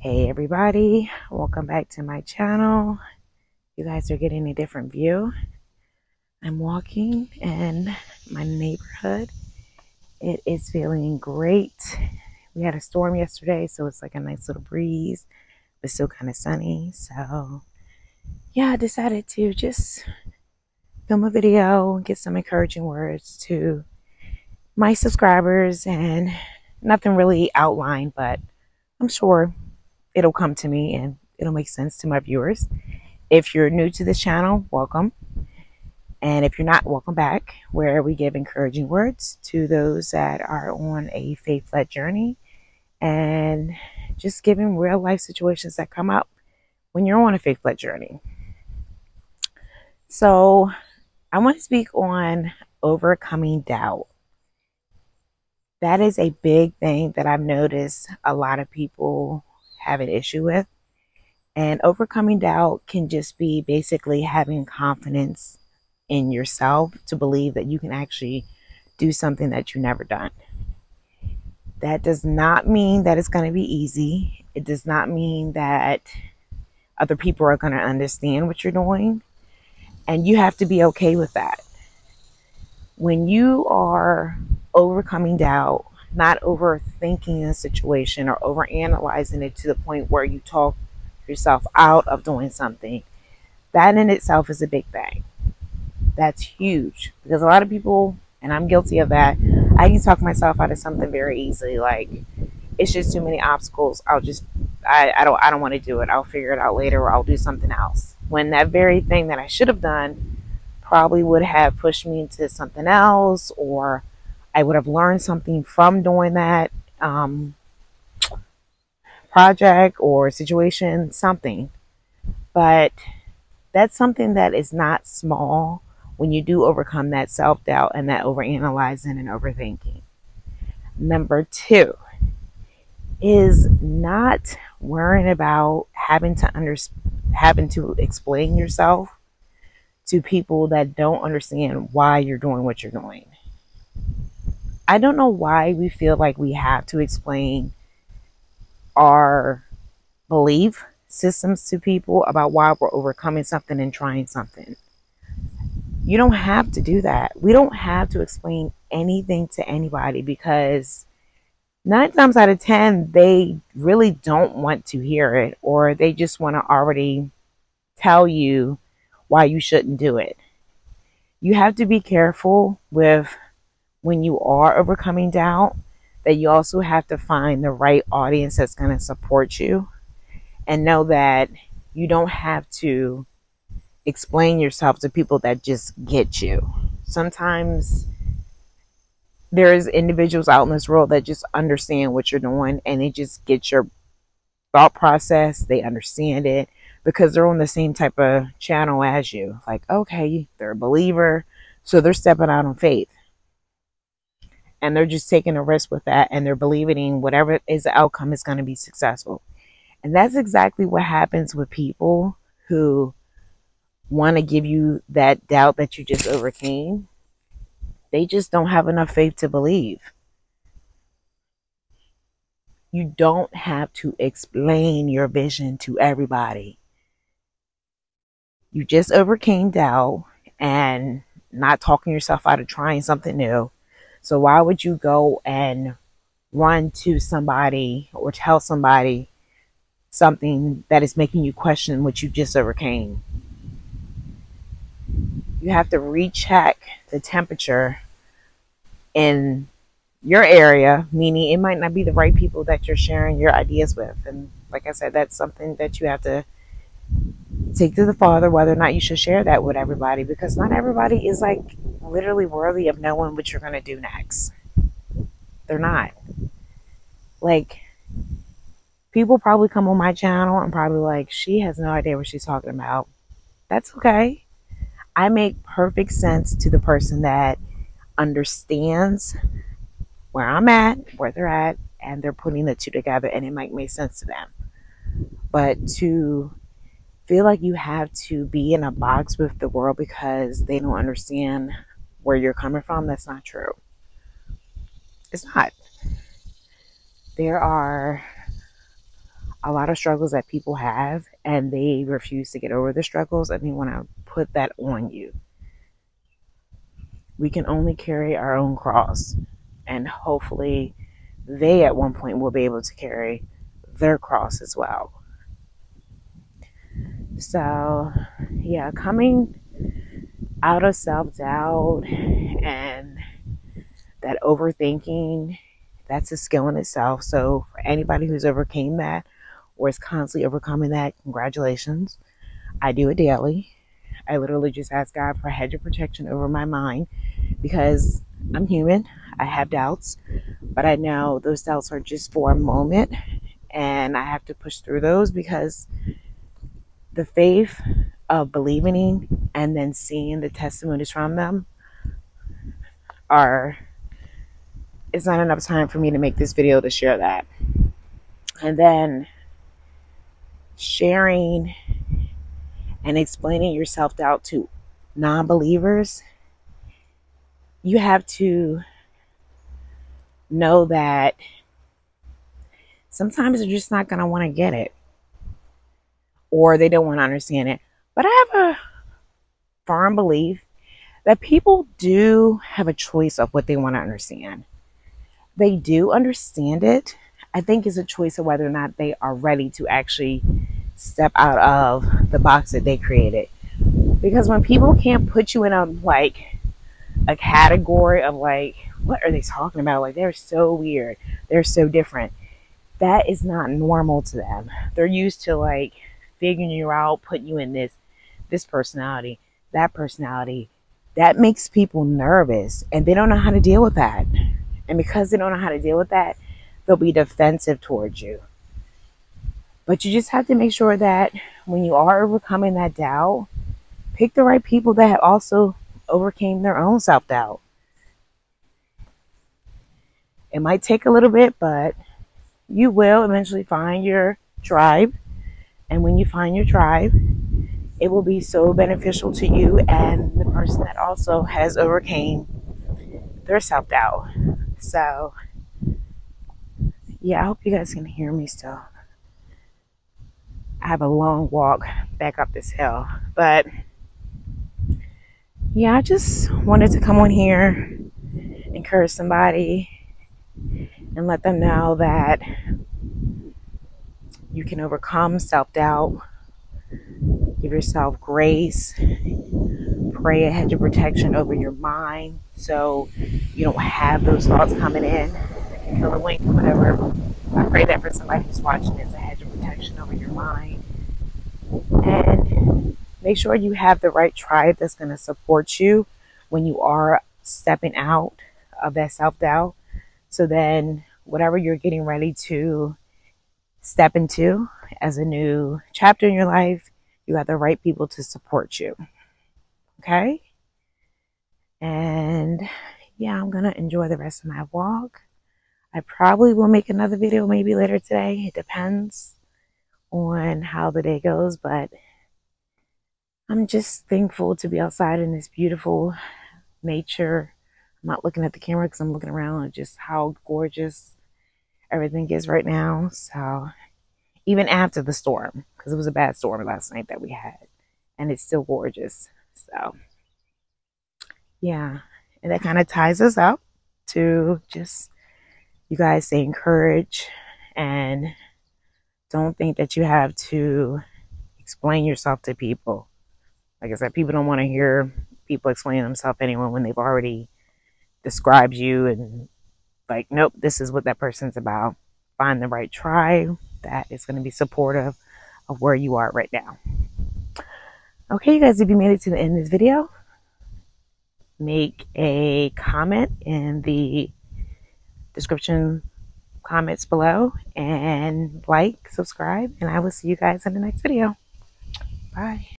Hey everybody, welcome back to my channel. You guys are getting a different view. I'm walking in my neighborhood. It is feeling great. We had a storm yesterday, so it's like a nice little breeze, but still kind of sunny. So yeah, I decided to just film a video, get some encouraging words to my subscribers, and nothing really outlined, but I'm sure it'll come to me and it'll make sense to my viewers. If you're new to this channel, welcome. And if you're not, welcome back, where we give encouraging words to those that are on a faith-led journey and just giving real life situations that come up when you're on a faith-led journey. So I want to speak on overcoming doubt. That is a big thing that I've noticed a lot of people have an issue with. And overcoming doubt can just be basically having confidence in yourself to believe that you can actually do something that you've never done. That does not mean that it's going to be easy. It does not mean that other people are going to understand what you're doing. And you have to be okay with that. When you are overcoming doubt, not overthinking a situation or overanalyzing it to the point where you talk yourself out of doing something, that in itself is a big thing. That's huge, because a lot of people, and I'm guilty of that, I can talk myself out of something very easily. Like, it's just too many obstacles. I don't want to do it. I'll figure it out later, or I'll do something else. When that very thing that I should have done probably would have pushed me into something else, or I would have learned something from doing that project or situation, something. But that's something that is not small when you do overcome that self-doubt and that overanalyzing and overthinking. Number 2 is not worrying about having to explain yourself to people that don't understand why you're doing what you're doing. I don't know why we feel like we have to explain our belief systems to people about why we're overcoming something and trying something. You don't have to do that. We don't have to explain anything to anybody, because 9 times out of 10, they really don't want to hear it, or they just want to already tell you why you shouldn't do it. You have to be careful with when you are overcoming doubt, that you also have to find the right audience that's going to support you, and know that you don't have to explain yourself to people that just get you. Sometimes there's individuals out in this world that just understand what you're doing, and they just get your thought process. They understand it because they're on the same type of channel as you. Like, okay, they're a believer, so they're stepping out on faith. And they're just taking a risk with that, and they're believing whatever is the outcome is going to be successful. And that's exactly what happens with people who want to give you that doubt that you just overcame. They just don't have enough faith to believe. You don't have to explain your vision to everybody. You just overcame doubt and not talking yourself out of trying something new. So why would you go and run to somebody or tell somebody something that is making you question what you just overcame? You have to recheck the temperature in your area, meaning it might not be the right people that you're sharing your ideas with. And like I said, that's something that you have to take to the Father, whether or not you should share that with everybody, because not everybody is like literally worthy of knowing what you're going to do next. They're not. Like, people probably come on my channel and probably like, she has no idea what she's talking about. That's okay. I make perfect sense to the person that understands where I'm at, where they're at, and they're putting the two together, and it might make sense to them. But to feel like you have to be in a box with the world because they don't understand where you're coming from, that's not true. It's not. There are a lot of struggles that people have, and they refuse to get over the struggles, and they want to put that on you. We can only carry our own cross, and hopefully they at one point will be able to carry their cross as well. So yeah, coming out of self-doubt and that overthinking, that's a skill in itself. So for anybody who's overcame that or is constantly overcoming that, congratulations. I do it daily. I literally just ask God for a hedge of protection over my mind, because I'm human. I have doubts, but I know those doubts are just for a moment, and I have to push through those, because the faith of believing and then seeing the testimonies from them are, it's not enough time for me to make this video to share that. And then sharing and explaining your self-doubt to non-believers, you have to know that sometimes they're just not going to want to get it, or they don't want to understand it. But I have a firm belief that people do have a choice of what they want to understand. They do understand it. I think it's a choice of whether or not they are ready to actually step out of the box that they created. Because when people can't put you in a category of what are they talking about? Like, they're so weird, they're so different. That is not normal to them. They're used to figuring you out, putting you in this personality, that personality. That makes people nervous, and they don't know how to deal with that. And because they don't know how to deal with that, they'll be defensive towards you. But you just have to make sure that when you are overcoming that doubt, pick the right people that have also overcame their own self-doubt. It might take a little bit, but you will eventually find your tribe. And when you find your tribe, it will be so beneficial to you and the person that also has overcame their self-doubt. So yeah, I hope you guys can hear me still. I have a long walk back up this hill, but yeah, I just wanted to come on here, encourage somebody, and let them know that you can overcome self-doubt. Give yourself grace. Pray a hedge of protection over your mind so you don't have those thoughts coming in. Kill a wink, whatever. I pray that for somebody who's watching this, a hedge of protection over your mind. And make sure you have the right tribe that's going to support you when you are stepping out of that self-doubt. So then whatever you're getting ready to step into as a new chapter in your life, you have the right people to support you. Okay? And yeah, I'm going to enjoy the rest of my walk. I probably will make another video maybe later today. It depends on how the day goes, but I'm just thankful to be outside in this beautiful nature. I'm not looking at the camera because I'm looking around at just how gorgeous everything is right now. So even after the storm, because it was a bad storm last night that we had, and it's still gorgeous. So yeah, and that kind of ties us up to just you guys stay encouraged, and don't think that you have to explain yourself to people. Like I said, people don't want to hear people explain themselves anyway when they've already described you and nope, this is what that person's about. Find the right tribe that is going to be supportive of where you are right now. Okay, you guys, if you made it to the end of this video, make a comment in the description comments below, and subscribe, and I will see you guys in the next video. Bye.